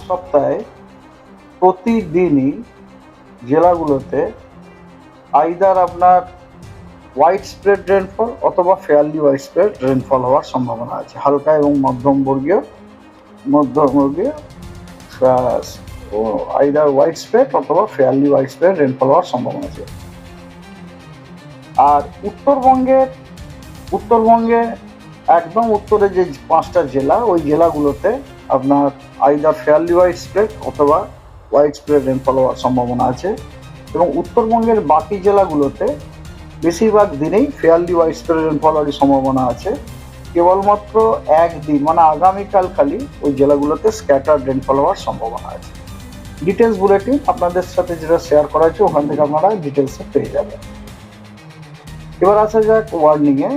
সপ্তাহে প্রতিদিনই জেলাগুলোতে আইদার আপনার হোয়াইট স্প্রেড রেনফল অথবা ফেয়ারলি হোয়াইট স্প্রেড রেনফল হওয়ার সম্ভাবনা আছে। হালকা এবং মধ্যমবর্গীয় আইদার হোয়াইট স্প্রেড অথবা ফেয়ারলি হোয়াইট স্প্রেড রেনফল হওয়ার সম্ভাবনা আছে। আর উত্তরবঙ্গে একদম উত্তরে যে 5টা জেলা, ওই জেলাগুলোতে আপনার আইদার ফেয়ারলি হোয়াইট স্প্রেড অথবা হোয়াইট স্প্রেড রেনফল হওয়ার সম্ভাবনা আছে। এবং উত্তরবঙ্গের বাকি জেলাগুলোতে বেশিরভাগ দিনেই ফেয়ারলি হোয়াইট স্প্রেড রেনফল হওয়ার সম্ভাবনা আছে। কেবলমাত্র একদিন মানে আগামীকাল খালি ওই জেলাগুলোতে স্ক্যাটার্ড রেনফল হওয়ার সম্ভাবনা আছে। ডিটেলস বুলেটিন আপনাদের সাথে যেটা শেয়ার করা হয়েছে ওখান থেকে আপনারা ডিটেলসে পেয়ে যাবেন। এবার আসা যাক ওয়ার্নিংয়ে।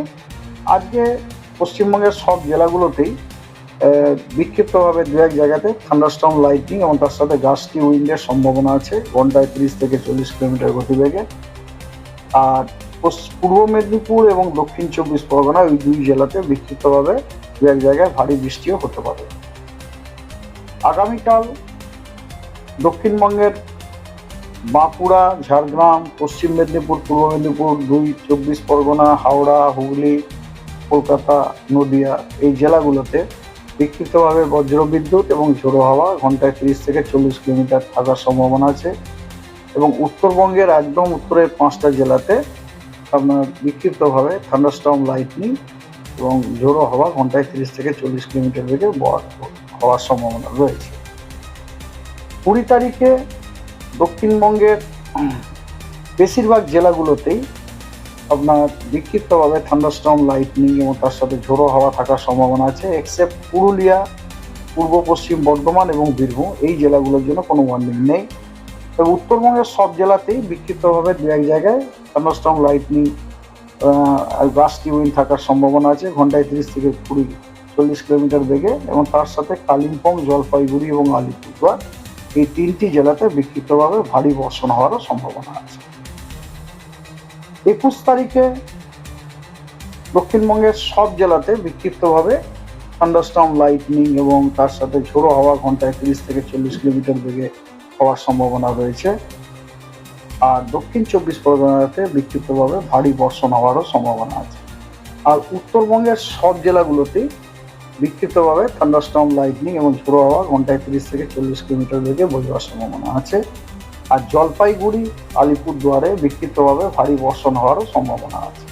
আজকে পশ্চিমবঙ্গের সব জেলাগুলোতেই বিক্ষিপ্তভাবে দু এক জায়গাতে থান্ডারস্টর্ম লাইটনিং এবং তার সাথে গাস্টি উইন্ডের সম্ভাবনা আছে ঘন্টায় 30 থেকে 40 কিলোমিটার গতিবেগে। আর পূর্ব মেদিনীপুর এবং দক্ষিণ 24 পরগনা ওই দুই জেলাতে বিক্ষিপ্তভাবে দু এক জায়গায় ভারী বৃষ্টিও হতে পারে। আগামীকাল দক্ষিণবঙ্গের বাঁকুড়া, ঝাড়গ্রাম, পশ্চিম মেদিনীপুর, পূর্ব মেদিনীপুর, 24 পরগনা, হাওড়া, হুগলি, কলকাতা, নদিয়া এই জেলাগুলোতে বিক্ষিপ্তভাবে বজ্রবিদ্যুৎ এবং ঝোড়ো হাওয়া ঘন্টায় 30 থেকে 40 কিলোমিটার থাকার সম্ভাবনা আছে। এবং উত্তরবঙ্গের একদম উত্তরের 5টা জেলাতে আপনার বিক্ষিপ্তভাবে থান্ডারস্টর্ম লাইটনিং এবং ঝোড়ো হাওয়া ঘন্টায় 30 থেকে 40 কিলোমিটার বেগে হওয়ার সম্ভাবনা রয়েছে। 20 তারিখে দক্ষিণবঙ্গের বেশিরভাগ জেলাগুলোতেই আপনার বিক্ষিপ্তভাবে থান্ডারস্টর্ম লাইটনিং এবং তার সাথে ঝোড়ো হাওয়া থাকার সম্ভাবনা আছে, এক্সেপ্ট পুরুলিয়া, পূর্ব পশ্চিম বর্ধমান এবং বীরভূম এই জেলাগুলোর জন্য কোনো ওয়ার্নিং নেই। তবে উত্তরবঙ্গের সব জেলাতেই বিক্ষিপ্তভাবে দু এক জায়গায় থান্ডারস্টর্ম লাইটনিং গাস্টি উইন্ড থাকার সম্ভাবনা আছে ঘন্টায় 30 থেকে 40 কিলোমিটার বেগে। এবং তার সাথে কালিম্পং, জলপাইগুড়ি এবং আলিপুরদুয়ার এই 3টি জেলাতে বিক্ষিপ্তভাবে ভারী বর্ষণ হওয়ারও সম্ভাবনা আছে। 21 তারিখে দক্ষিণবঙ্গের সব জেলাতে বিক্ষিপ্তভাবে থান্ডারস্টর্ম লাইটনিং এবং তার সাথে ঝোড়ো হাওয়া ঘন্টায় 30 থেকে 40 কিলোমিটার বেগে হওয়ার সম্ভাবনা রয়েছে। আর দক্ষিণ 24 পরগনাতে বিক্ষিপ্তভাবে ভারী বর্ষণ হওয়ারও সম্ভাবনা আছে। আর উত্তরবঙ্গের সব জেলাগুলোতেই বিক্ষিপ্তভাবে থান্ডারস্টর্ম লাইটনিং এবং ঝোড়ো হাওয়া ঘন্টায় 30 থেকে 40 কিলোমিটার বেগে বইবার সম্ভাবনা আছে। আর জলপাইগুড়ি, আলিপুরদুয়ারে বিক্ষিপ্তভাবে ভারী বর্ষণ হওয়ারও সম্ভাবনা আছে।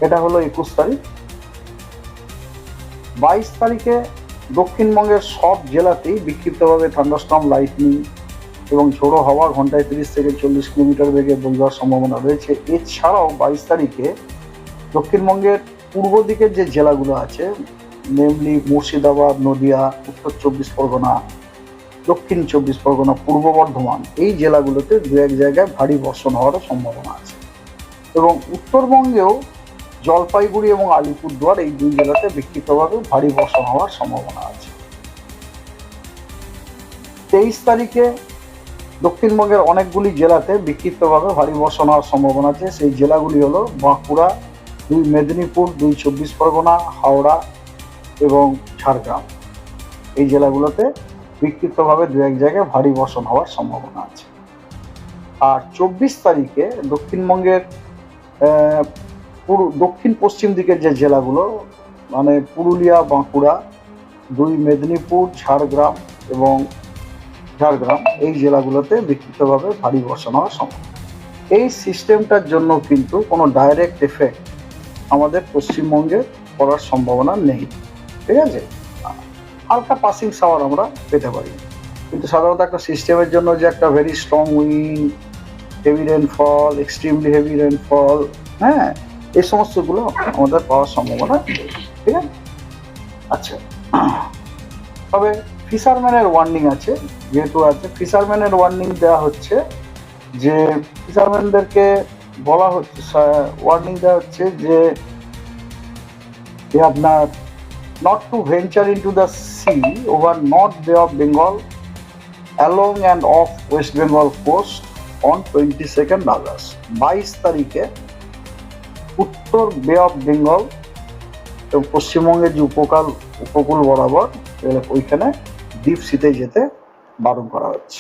এটা হলো 21 তারিখ। 22 তারিখে দক্ষিণবঙ্গের সব জেলাতেই বিক্ষিপ্তভাবে থান্ডারস্টর্ম লাইটনিং এবং ঝোড়ো হাওয়া ঘন্টায় 30 থেকে 40 কিলোমিটার বেগে বইবার সম্ভাবনা রয়েছে। এছাড়াও 22 তারিখে দক্ষিণবঙ্গের পূর্ব দিকের যে জেলাগুলো আছে, নেমলি মুর্শিদাবাদ, নদিয়া, উত্তর 24 পরগনা, দক্ষিণ 24 পরগনা, পূর্ব বর্ধমান এই জেলাগুলোতে দু এক জায়গায় ভারী বর্ষণ হওয়ারও সম্ভাবনা আছে। এবং উত্তরবঙ্গেও জলপাইগুড়ি এবং আলিপুরদুয়ার এই দুই জেলাতে বিক্ষিপ্তভাবে ভারী বর্ষণ হওয়ার সম্ভাবনা আছে। 23 তারিখে দক্ষিণবঙ্গের অনেকগুলি জেলাতে বিক্ষিপ্তভাবে ভারী বর্ষণ হওয়ার সম্ভাবনা আছে। সেই জেলাগুলি হলো বাঁকুড়া, 2 মেদিনীপুর, 2 24 পরগনা, হাওড়া এবং ঝাড়গ্রাম এই জেলাগুলোতে বিক্ষিপ্তভাবে দু এক জায়গায় ভারী বর্ষণ হওয়ার সম্ভাবনা আছে। আর 24 তারিখে দক্ষিণবঙ্গের দক্ষিণ পশ্চিম দিকের যে জেলাগুলো মানে পুরুলিয়া, বাঁকুড়া, 2 মেদিনীপুর, ঝাড়গ্রাম এই জেলাগুলোতে বিক্ষিপ্তভাবে ভারী বর্ষণ হওয়ার সম্ভাবনা। এই সিস্টেমটার জন্য কিন্তু কোনো ডাইরেক্ট এফেক্ট আমাদের পশ্চিমবঙ্গে পড়ার সম্ভাবনা নেই, ঠিক আছে। হালকা পাসিং শাওয়ার আমরা পেতে পারি, কিন্তু সাধারণত একটা সিস্টেমের জন্য যে একটা very strong wind, heavy rainfall, extremely heavy rainfall, হ্যাঁ এই সমস্তগুলো আমাদের পাওয়ার সম্ভাবনা নেই, ঠিক আছে। আচ্ছা, তবে ফিশারম্যানের ওয়ার্নিং আছে, যেহেতু আছে ফিশারম্যানের ওয়ার্নিং দেওয়া হচ্ছে যে ফিশারম্যানদেরকে বলা হচ্ছে, ওয়ার্নিং দেওয়া হচ্ছে যে আপনার not to venture into the sea over North Bay of Bengal along and off West Bengal coast on 22nd August। 22 তারিখে উত্তর বে অফ বেঙ্গল এবং পশ্চিমবঙ্গের যে উপকূল বরাবর ওইখানে ডিপ সিতে যেতে বারণ করা হচ্ছে।